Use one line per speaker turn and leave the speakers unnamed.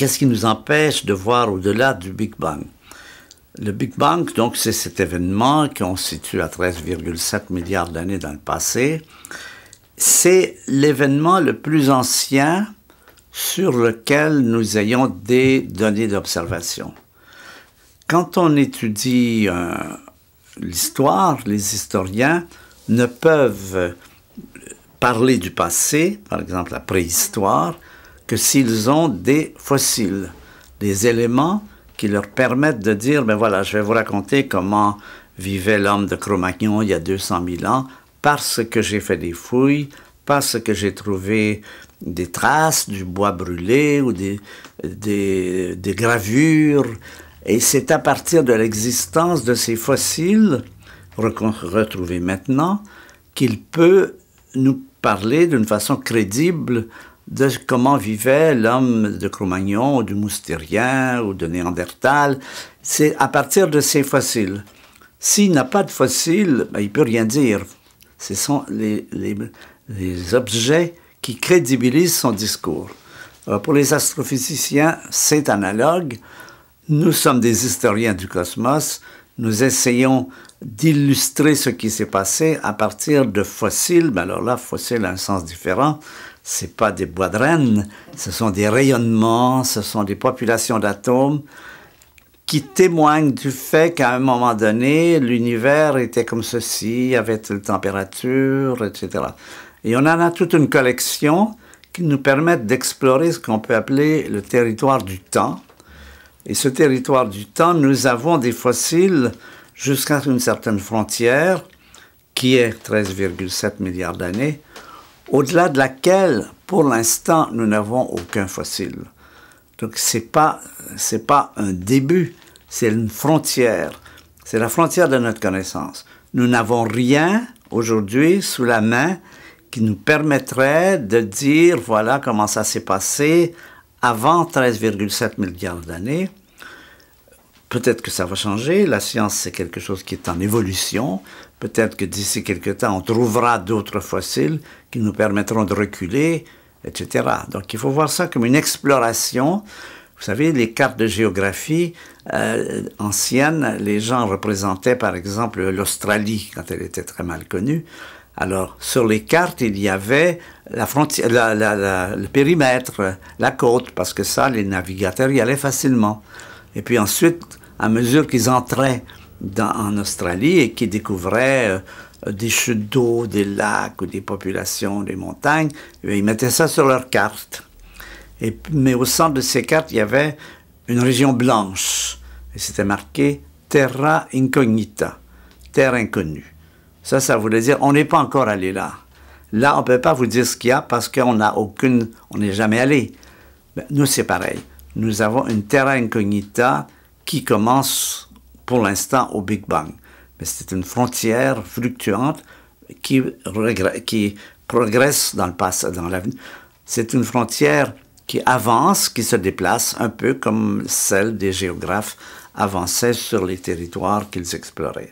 qu'est-ce qui nous empêche de voir au-delà du Big Bang? Le Big Bang, donc, c'est cet événement qu'on situe à 13,7 milliards d'années dans le passé. C'est l'événement le plus ancien sur lequel nous ayons des données d'observation. Quand on étudie l'histoire, les historiens ne peuvent parler du passé, par exemple la préhistoire, que s'ils ont des fossiles, des éléments qui leur permettent de dire, ben voilà, je vais vous raconter comment vivait l'homme de Cro-Magnon il y a 200 000 ans, parce que j'ai fait des fouilles, parce que j'ai trouvé des traces du bois brûlé ou des gravures. Et c'est à partir de l'existence de ces fossiles, retrouvés maintenant, qu'il peut nous parler d'une façon crédible de comment vivait l'homme de Cro-Magnon, ou du Moustérien, ou de Néandertal. C'est à partir de ces fossiles. S'il n'a pas de fossiles, ben, il ne peut rien dire. Ce sont les objets qui crédibilisent son discours. Alors, pour les astrophysiciens, c'est analogue. Nous sommes des historiens du cosmos. Nous essayons d'illustrer ce qui s'est passé à partir de fossiles. Ben alors là, fossiles a un sens différent. Ce n'est pas des bois de renne, ce sont des rayonnements, ce sont des populations d'atomes qui témoignent du fait qu'à un moment donné, l'univers était comme ceci, avait telle température, etc. Et on en a toute une collection qui nous permettent d'explorer ce qu'on peut appeler le territoire du temps. Et ce territoire du temps, nous avons des fossiles jusqu'à une certaine frontière, qui est 13,7 milliards d'années, au-delà de laquelle, pour l'instant, nous n'avons aucun fossile. Donc, c'est pas un début, c'est une frontière. C'est la frontière de notre connaissance. Nous n'avons rien, aujourd'hui, sous la main, qui nous permettrait de dire, voilà comment ça s'est passé avant 13,7 milliards d'années. Peut-être que ça va changer. La science, c'est quelque chose qui est en évolution. Peut-être que d'ici quelque temps, on trouvera d'autres fossiles qui nous permettront de reculer, etc. Donc, il faut voir ça comme une exploration. Vous savez, les cartes de géographie anciennes, les gens représentaient, par exemple, l'Australie, quand elle était très mal connue. Alors, sur les cartes, il y avait la frontière, le périmètre, la côte, parce que ça, les navigateurs y allaient facilement. Et puis ensuite, à mesure qu'ils entraient en Australie et qu'ils découvraient des chutes d'eau, des lacs ou des populations, des montagnes, ils mettaient ça sur leurs cartes. Mais au centre de ces cartes, il y avait une région blanche. Et c'était marqué « Terra Incognita », « Terre inconnue ». Ça voulait dire « on n'est pas encore allé là ». Là, on ne peut pas vous dire ce qu'il y a parce qu'on n'est jamais allé. Ben, nous, c'est pareil. Nous avons une Terra Incognita qui commence pour l'instant au Big Bang. Mais c'est une frontière fluctuante qui progresse dans le passé, dans l'avenir. C'est une frontière qui avance, qui se déplace, un peu comme celle des géographes avançaient sur les territoires qu'ils exploraient.